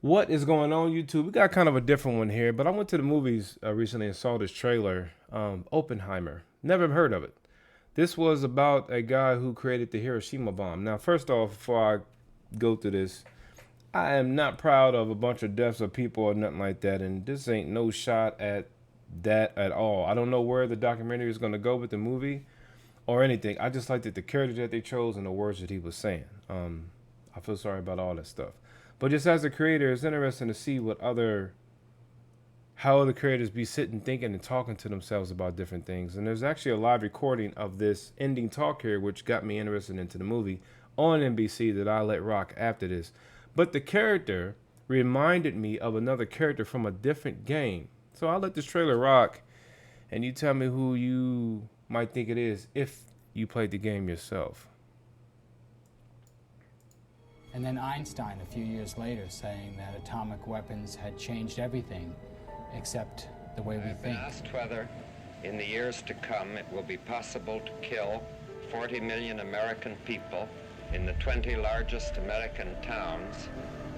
What is going on, YouTube? We got kind of a different one here, but I went to the movies recently and saw this trailer, Oppenheimer. Never heard of it. This was about a guy who created the Hiroshima bomb. Now, first off, before I go through this, I am not proud of a bunch of deaths of people or nothing like that, and this ain't no shot at that at all. I don't know where the documentary is going to go with the movie or anything. I just liked that the character that they chose and the words that he was saying. I feel sorry about all that stuff. But just as a creator, it's interesting to see how other creators be sitting, thinking, and talking to themselves about different things. And there's actually a live recording of this ending talk here, which got me interested into the movie on NBC that I let rock after this. But the character reminded me of another character from a different game. So I'll let this trailer rock, and you tell me who you might think it is if you played the game yourself. And then Einstein, a few years later, saying that atomic weapons had changed everything except the way we I've been think. asked whether, in the years to come, it will be possible to kill 40 million American people in the 20 largest American towns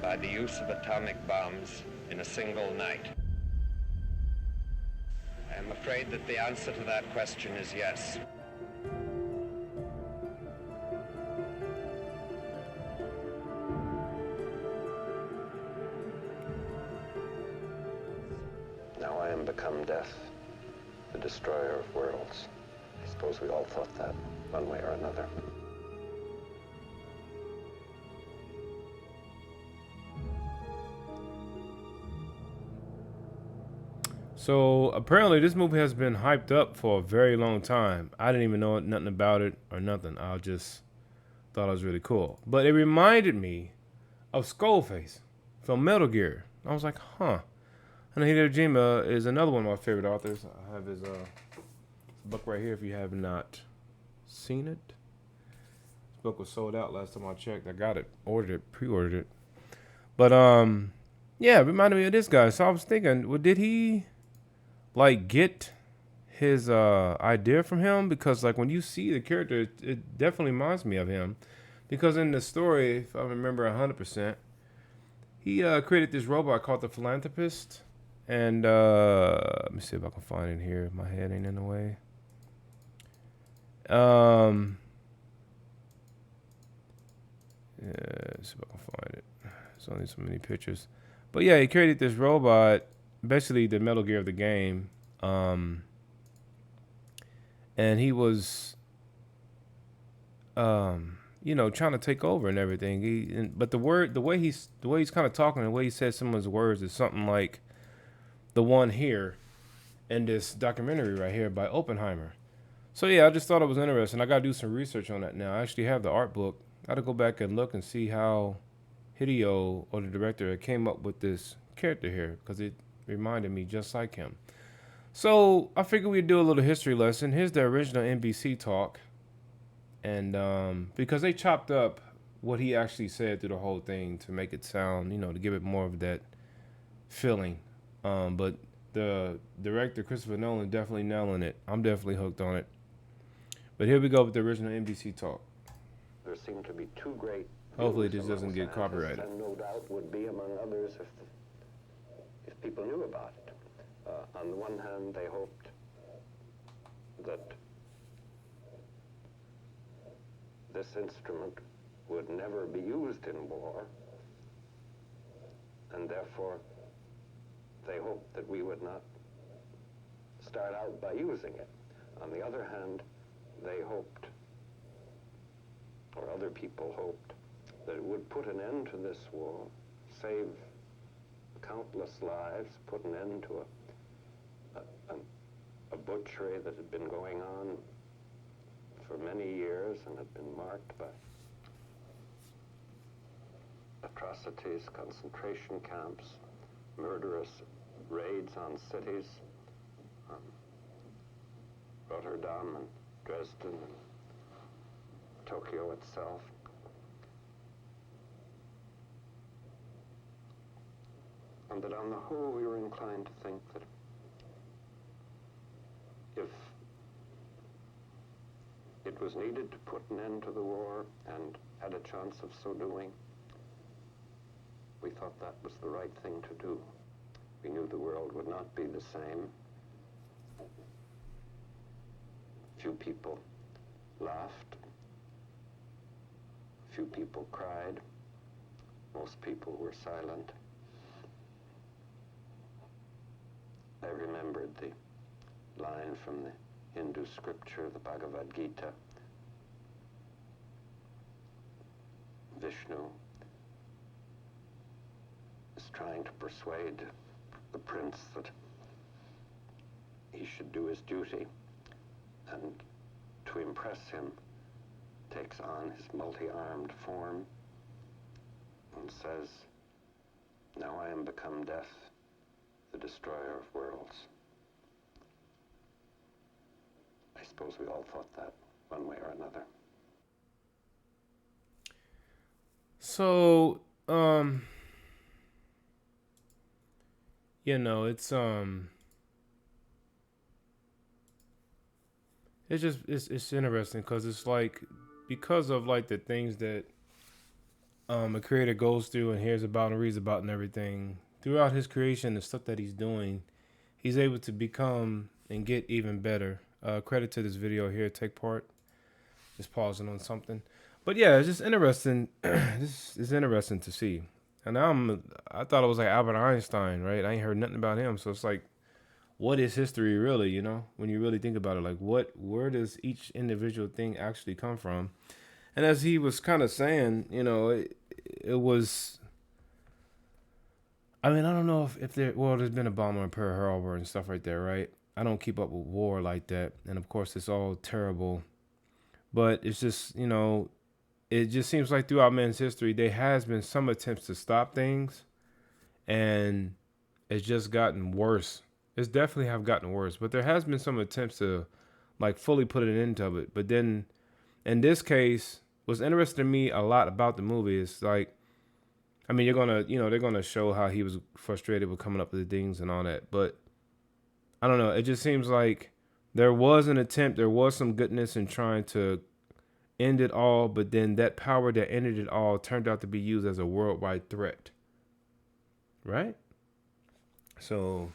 by the use of atomic bombs in a single night. I am afraid that the answer to that question is yes. Now I am become death, the destroyer of worlds. I suppose we all thought that, one way or another. So apparently this movie has been hyped up for a very long time. I didn't even know nothing about it or nothing. I just thought it was really cool. But it reminded me of Skullface from Metal Gear. I was like, huh. And Hideo Kojima is another one of my favorite authors. I have his book right here if you have not seen it. This book was sold out last time I checked. I got it, ordered it, pre-ordered it. But yeah, it reminded me of this guy. So I was thinking, well, did he get his idea from him? Because like when you see the character, it definitely reminds me of him. Because in the story, if I remember 100%, he created this robot called the Philanthropist. And let me see if I can find it here. My head ain't in the way. Yeah, let's see if I can find it. There's only so many pictures. But yeah, he created this robot, basically the Metal Gear of the game. And he was, trying to take over and everything. But the way he's kind of talking, the way he says some of his words is something like the one here in this documentary right here by Oppenheimer. So yeah, I just thought it was interesting. I got to do some research on that now. I actually have the art book. Got to go back and look and see how Hideo, or the director, came up with this character here, because it reminded me just like him. So I figured we'd do a little history lesson. Here's the original NBC talk. And because they chopped up what he actually said through the whole thing to make it sound, to give it more of that feeling. But the director, Christopher Nolan, definitely nailing it. I'm definitely hooked on it. But here we go with the original NBC talk. There seem to be two great Hopefully views this doesn't among get scientists, copyrighted. and no doubt would be among others if people knew about it. On the one hand, they hoped that this instrument would never be used in war, and therefore they hoped that we would not start out by using it. On the other hand, they hoped, or other people hoped, that it would put an end to this war, save countless lives, put an end to a butchery that had been going on for many years and had been marked by atrocities, concentration camps, murderous raids on cities, Rotterdam and Dresden and Tokyo itself. And that on the whole we were inclined to think that if it was needed to put an end to the war and had a chance of so doing, we thought that was the right thing to do. We knew the world would not be the same. Few people laughed. Few people cried. Most people were silent. I remembered the line from the Hindu scripture, the Bhagavad Gita. Vishnu is trying to persuade the prince that he should do his duty, and to impress him takes on his multi-armed form and says, "Now I am become death, the destroyer of worlds." I suppose we all thought that one way or another. So, it's interesting because it's like, because of like the things that a creator goes through and hears about and reads about and everything throughout his creation, the stuff that he's doing, he's able to become and get even better. Credit to this video here. Take part. Just pausing on something, but yeah, it's just interesting. This is interesting to see. And I thought it was like Albert Einstein, right? I ain't heard nothing about him, so it's like, what is history really? When you really think about it, like where does each individual thing actually come from? And as he was kind of saying, it was. I mean, I don't know if there's been a bomb on Pearl Harbor and stuff right there, right? I don't keep up with war like that, and of course, it's all terrible. But it's just, it just seems like throughout man's history, there has been some attempts to stop things, and it's just gotten worse. It's definitely have gotten worse, but there has been some attempts to like fully put an end to it. But then in this case, what's interesting to me a lot about the movie is like, I mean, they're gonna show how he was frustrated with coming up with the things and all that. But I don't know. It just seems like there was an attempt, there was some goodness in trying to end it all, but then that power that ended it all turned out to be used as a worldwide threat. Right? So,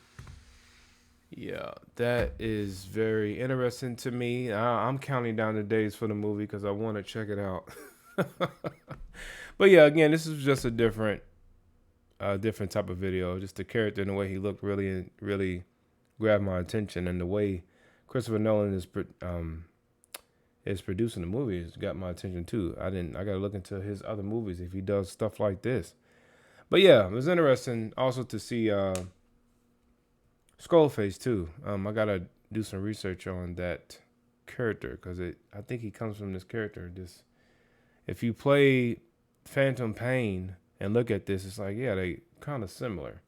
yeah, that is very interesting to me. I'm counting down the days for the movie because I want to check it out. But yeah, again, this is just a different type of video. Just the character and the way he looked really, really grabbed my attention, and the way Christopher Nolan is producing the movie has got my attention too. I gotta look into his other movies if he does stuff like this. But yeah, it was interesting also to see Skullface too. I gotta do some research on that character because I think he comes from this character. If you play Phantom Pain and look at this, it's like, yeah, they kind of similar.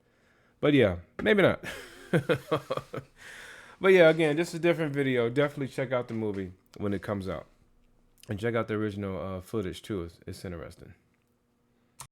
But yeah, maybe not. But yeah, again, this is a different video. Definitely check out the movie when it comes out, and check out the original footage too. It's interesting.